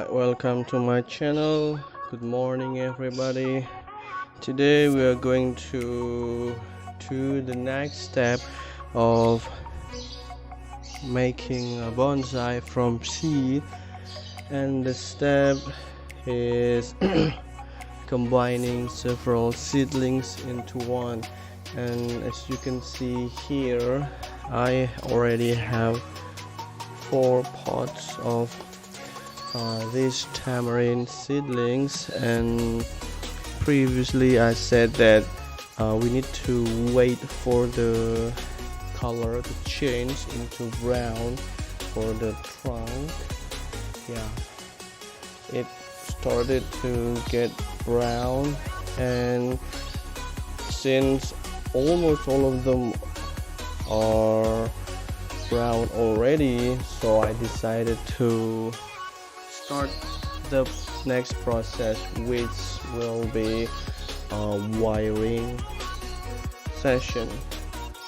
Alright, welcome to my channel. Good morning everybody. Today we are going to do the next step of making a bonsai from seed, and the step is combining several seedlings into one. And as you can see here, I already have 4 pots of these tamarind seedlings, and previously I said that we need to wait for the color to change into brown for the trunk. Yeah, it started to get brown, and since almost all of them are brown already, so I decided to start the next process, which will be a wiring session.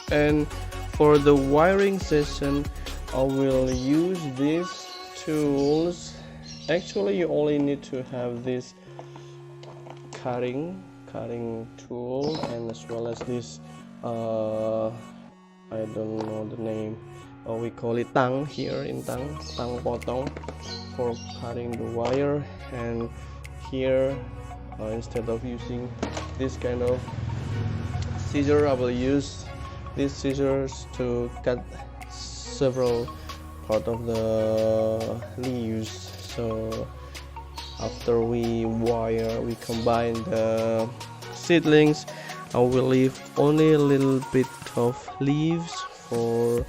And for the wiring session I will use these tools. Actually you only need to have this cutting tool, and as well as this I don't know the name, we call it tang here in tang potong, for cutting the wire. And here instead of using this kind of scissor, I will use these scissors to cut several part of the leaves. So after we combine the seedlings, I will leave only a little bit of leaves for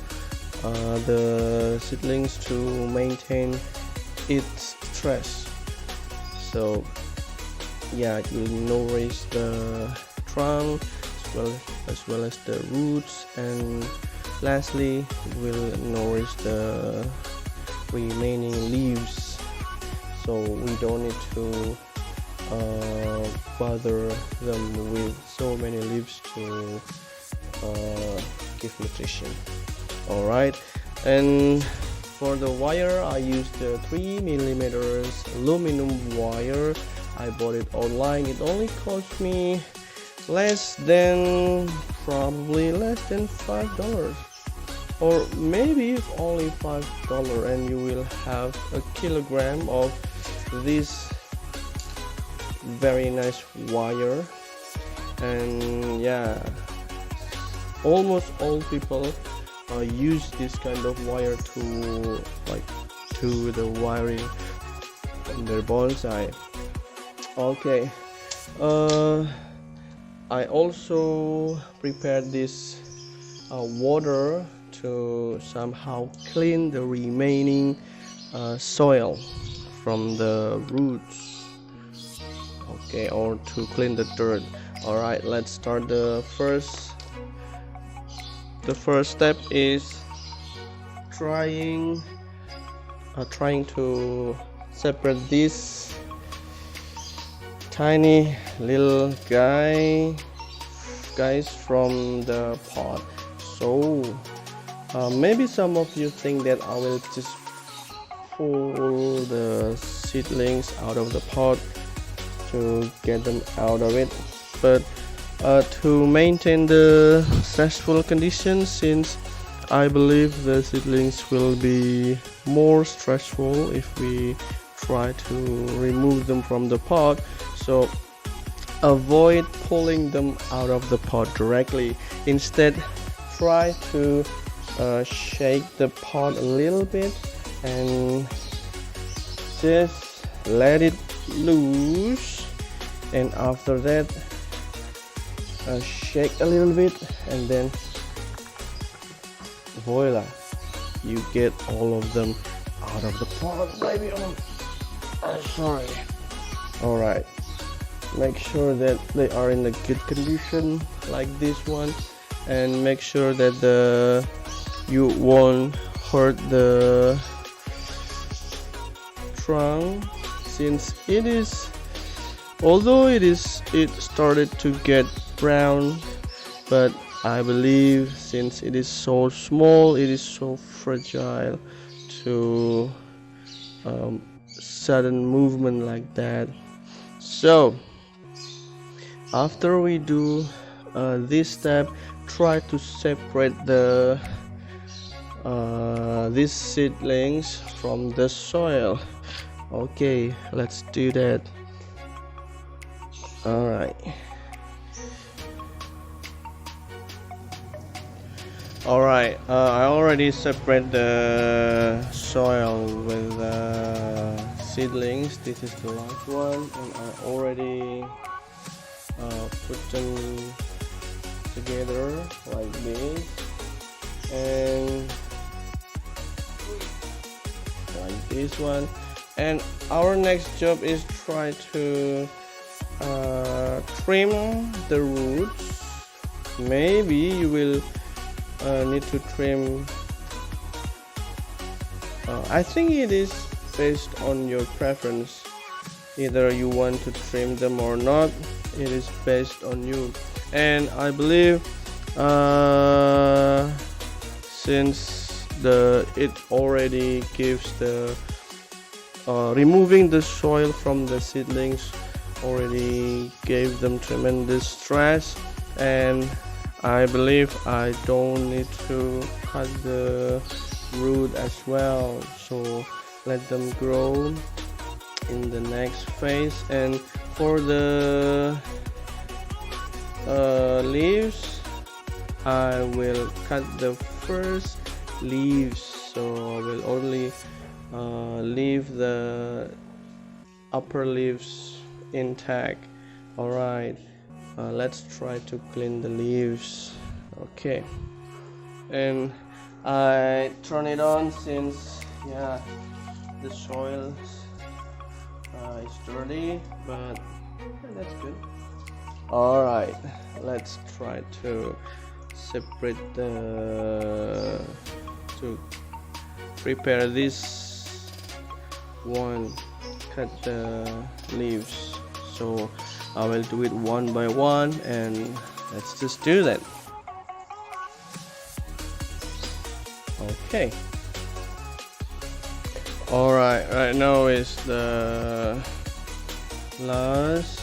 the seedlings to maintain its stress. So yeah, it will nourish the trunk as well as the roots, and lastly it will nourish the remaining leaves, so we don't need to bother them with so many leaves to give nutrition. Alright, and for the wire I used the 3mm aluminum wire. I bought it online. It only cost me probably less than $5, or maybe only $5, and you will have a kilogram of this very nice wire. And yeah, almost all people use this kind of wire to the wiring in their bonsai. Okay, I also prepared this water to somehow clean the remaining soil from the roots, okay, or to clean the dirt. Alright, let's start. The first step is trying to separate this tiny little guys from the pot. So maybe some of you think that I will just pull the seedlings out of the pot to get them out of it, but to maintain the stressful conditions, since I believe the seedlings will be more stressful if we try to remove them from the pot, so avoid pulling them out of the pot directly. Instead, try to shake the pot a little bit and just let it loose, and after that shake a little bit, and then voila, you get all of them out of the pot, baby. Sorry. Alright, make sure that they are in a good condition like this one, and make sure that you won't hurt the trunk, since although it started to get brown, but I believe since it is so small, it is so fragile to sudden movement like that. So after we do this step, try to separate these seedlings from the soil. Okay, let's do that. All right. Alright, I already separate the soil with seedlings. This is the last one, and I already put them together like this, and like this one. And our next job is try to trim the roots. Maybe you will need to trim. I think it is based on your preference. Either you want to trim them or not. It is based on you. And I believe since it already gives the removing the soil from the seedlings already gave them tremendous stress, and I believe I don't need to cut the root as well, so let them grow in the next phase. And for the leaves, I will cut the first leaves, so I will only leave the upper leaves intact. Alright, let's try to clean the leaves. Okay, and I turn it on since the soil is dirty, but that's good. Alright, let's try to separate to prepare this one, cut the leaves. So I will do it one by one, and let's just do that. Okay. Alright, right now is the last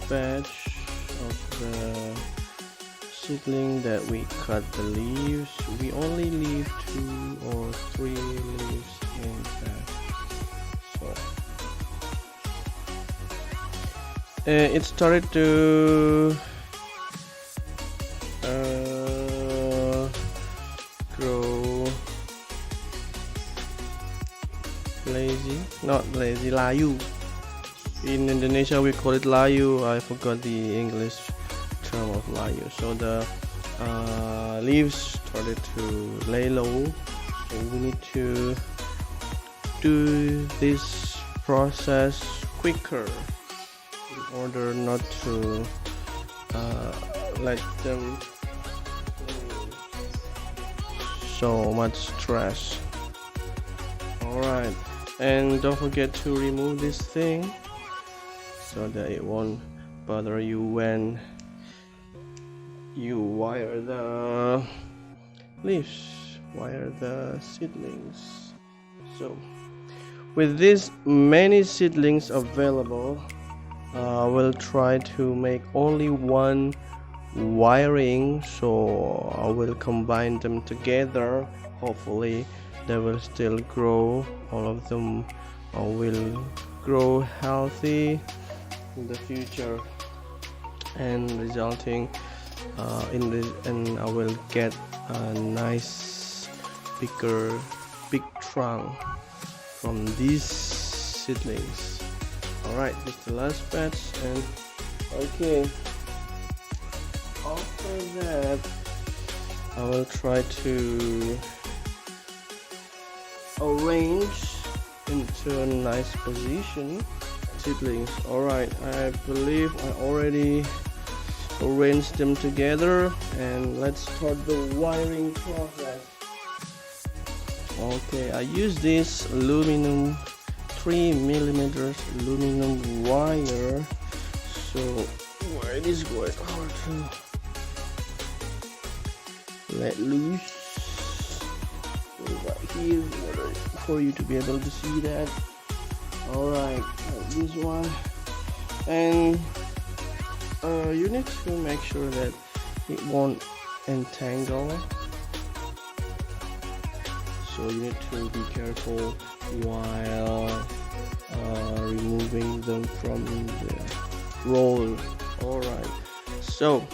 batch of the seedling that we cut the leaves. We only leave 2 or 3 leaves intact. So it started to grow layu. In Indonesia we call it layu. I forgot the English term of layu. So the leaves started to lay low, so we need to do this process quicker in order not to let them so much stress. Alright, and don't forget to remove this thing so that it won't bother you when you wire the leaves, wire the seedlings. So with these many seedlings available, we'll try to make only one wiring, so I will combine them together. Hopefully they will still grow. All of them will grow healthy in the future, and resulting in this, and I will get a nice big trunk from these seedlings. Alright, this is the last batch, and okay, after that I will try to arrange into a nice position seedlings. Alright, I believe I already arranged them together, and let's start the wiring process. Okay, I use this aluminum 3mm aluminum wire, so it is quite hard to let loose right here for you to be able to see that. Alright, this one. And you need to make sure that it won't entangle, so you need to be careful while removing them from the roll. Alright, so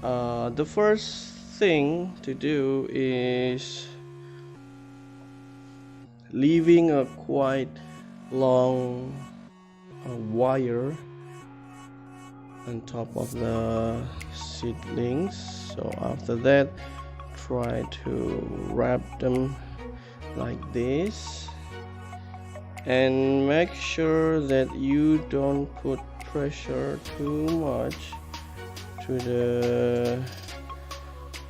the first thing to do is leaving a quite long wire on top of the seedlings. So after that, try to wrap them like this, and make sure that you don't put pressure too much to the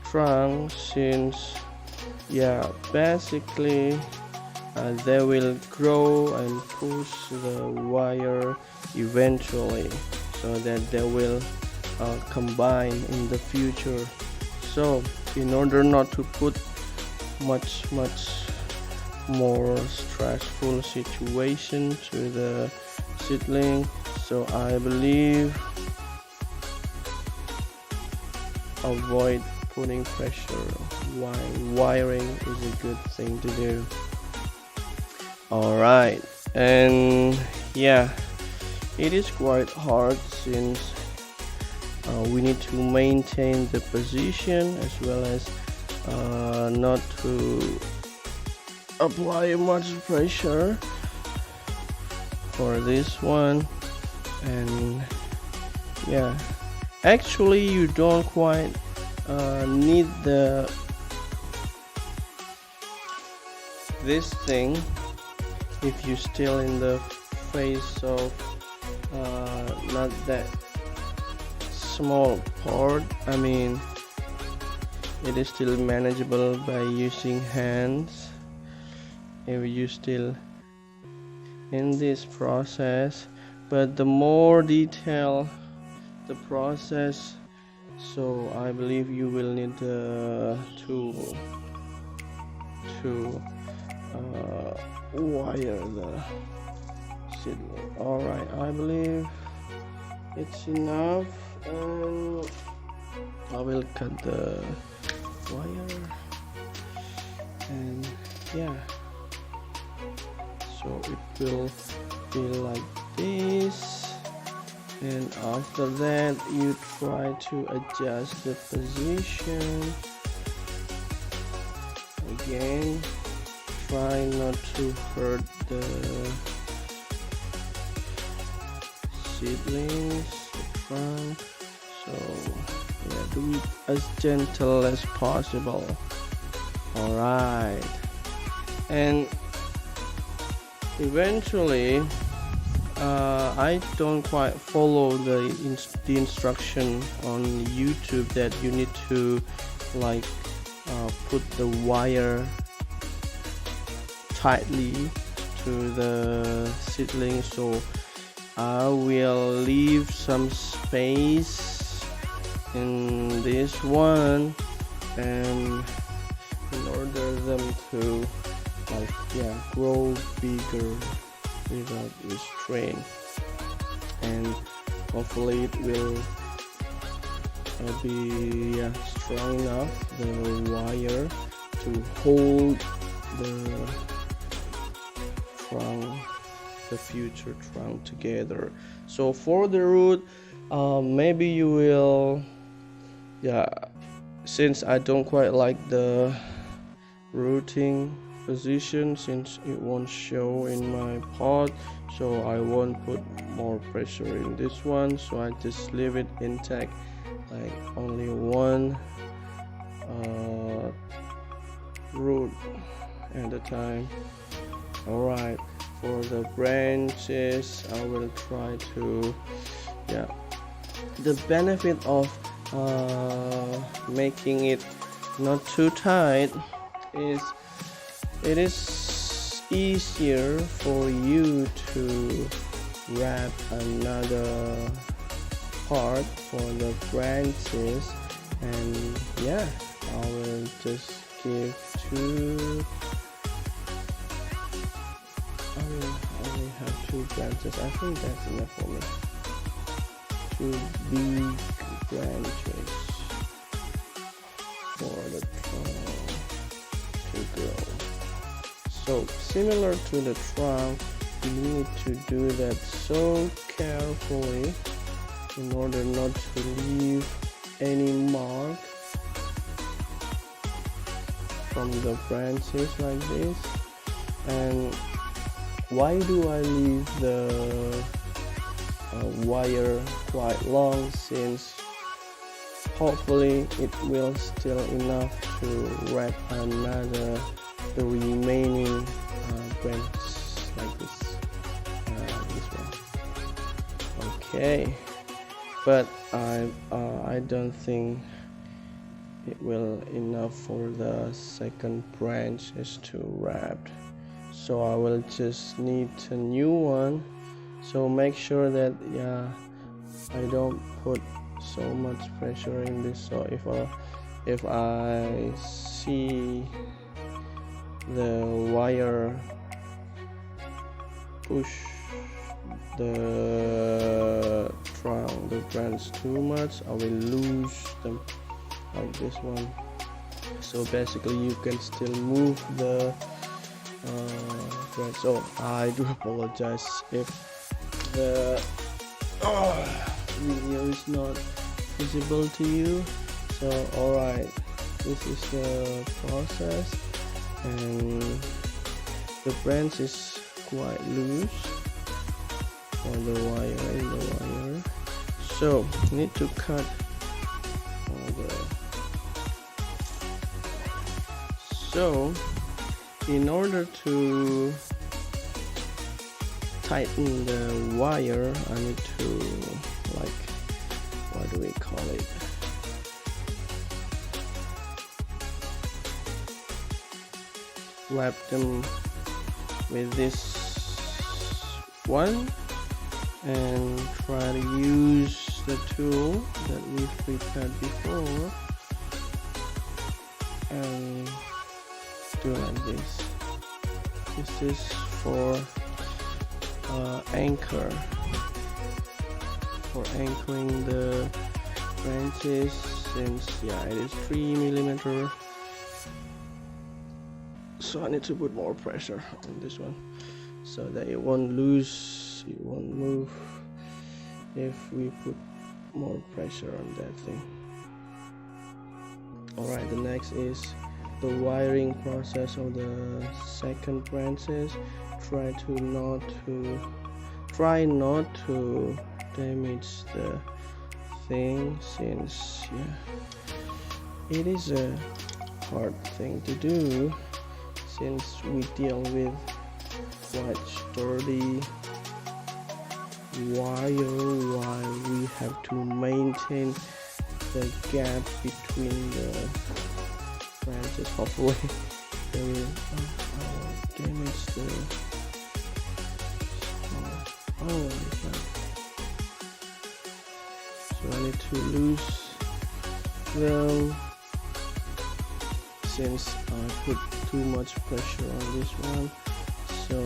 trunk, since basically they will grow and push the wire eventually, so that they will combine in the future. So in order not to put much more stressful situation to the seedling, so I believe avoid putting pressure while wiring is a good thing to do. Alright, and it is quite hard, since we need to maintain the position, as well as not to apply much pressure for this one. And actually you don't quite need this thing if you still in the phase of not that small part. I mean, it is still manageable by using hands if you still in this process. But the more detail the process, so I believe you will need a tool to wire the seedling. Alright, I believe it's enough, and I will cut the wire, and so it will be like this. And after that, you try to adjust the position again. Try not to hurt the seedlings, the trunk. So do it as gentle as possible. Alright, and eventually I don't quite follow the instruction on YouTube that you need to put the wire tightly to the seedling, so I will leave some space in this one, and in order them to grow bigger without restraint, and hopefully it will be strong enough, the wire, to hold the trunk, the future trunk together. So for the root, maybe you will since I don't quite like the rooting position, since it won't show in my pot, so I won't put more pressure in this one, so I just leave it intact, like only one root at a time. Alright, for the branches, I will try to the benefit of making it not too tight is it is easier for you to wrap another part for the branches, and I will just give two. I will 2 branches. I think that's enough for me. 2 big branches for the trunk to grow. So similar to the trunk, you need to do that so carefully in order not to leave any mark from the branches like this. And why do I leave the wire quite long, since hopefully it will still enough to wrap the remaining branch like this one. Okay, but I don't think it will enough for the second branches to wrap, so I will just need a new one. So make sure that I don't put so much pressure in this. So if I see the wire push the trunk, the branch too much, I will lose them like this one. So basically you can still move the branch. So I do apologize if the video is not visible to you. So alright, this is the process, and the branch is quite loose for the wire. So you need to cut so in order to tighten the wire, I need to, like, what do we call it, wrap them with this one and try to use the tool that we've prepared before and do like this. This is for anchoring the branches, since it is 3mm. So I need to put more pressure on this one so that it won't lose, it won't move if we put more pressure on that thing. Alright, the next is the wiring process of the second branches. Try not to damage the thing, since it is a hard thing to do, since we deal with quite sturdy wire while we have to maintain the gap between the branches. Hopefully they will damage the so I need to loose them, since I put too much pressure on this one. So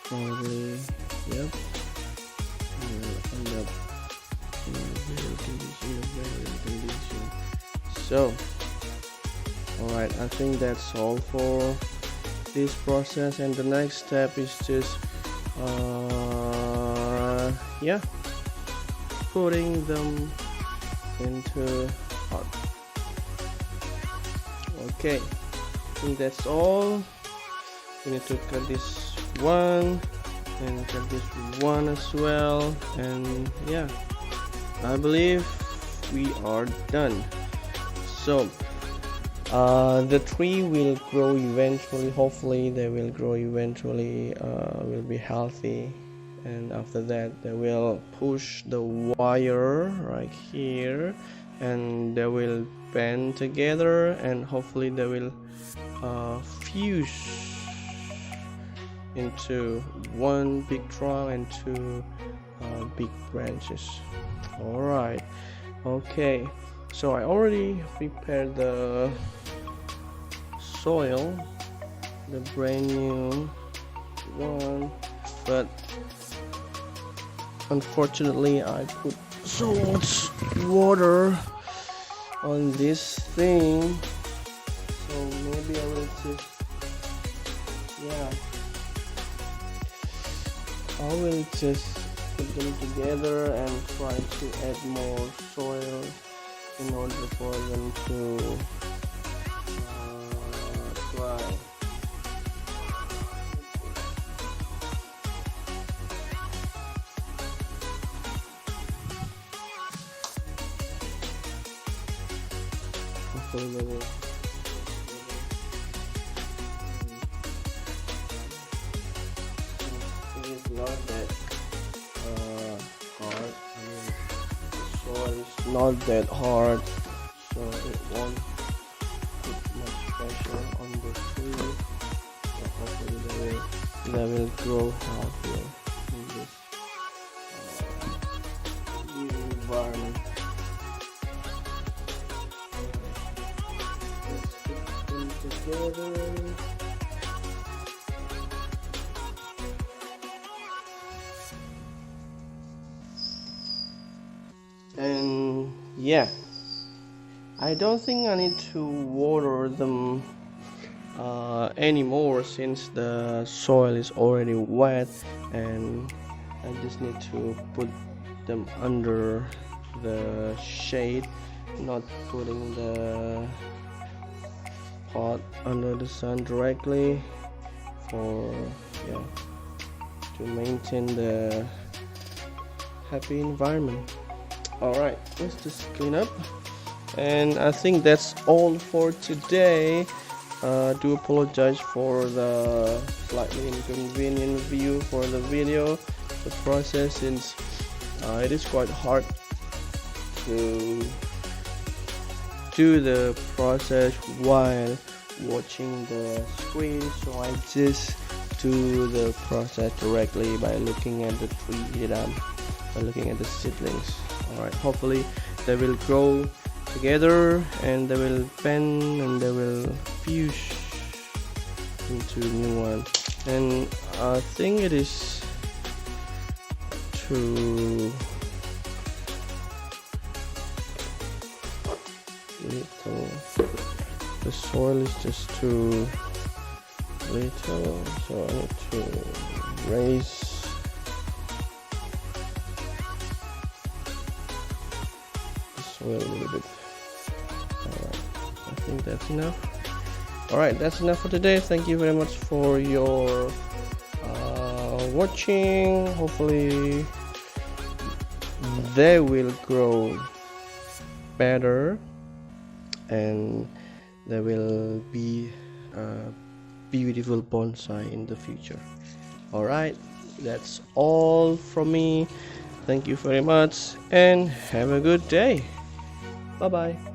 probably will end up in a very condition. So alright, I think that's all for this process, and the next step is just putting them into pot. Okay, I think that's all. We need to cut this one and cut this one as well, and I believe we are done. So the tree will grow eventually. Hopefully they will grow eventually, will be healthy, and after that they will push the wire right here and they will bend together, and hopefully they will fuse into one big trunk and two big branches. Alright, okay, so I already prepared the soil, the brand new one, but unfortunately I put so much water on this thing, so maybe I will just, yeah, I will just put them together and try to add more soil in order for them to dry. Hopefully they will. It is not that hard. I mean, the soil is not that hard, so it won't put much pressure on the tree. So hopefully they will grow healthier in this new environment. Let's put them together. And yeah, I don't think I need to water them anymore, since the soil is already wet, and I just need to put them under the shade, not putting the pot under the sun directly, for to maintain the happy environment. Alright, let's just clean up, and I think that's all for today. Do apologize for the slightly inconvenient view for the video, the process, since it is quite hard to do the process while watching the screen, so I just do the process directly by looking at the tree, by looking at the seedlings. Alright, hopefully they will grow together and they will bend and they will fuse into a new one. And I think it is too little. The soil is just too little, so I need to raise a little bit. Alright, I think that's enough. Alright, that's enough for today. Thank you very much for your watching. Hopefully they will grow better and they will be a beautiful bonsai in the future. Alright, that's all from me. Thank you very much and have a good day. Bye bye.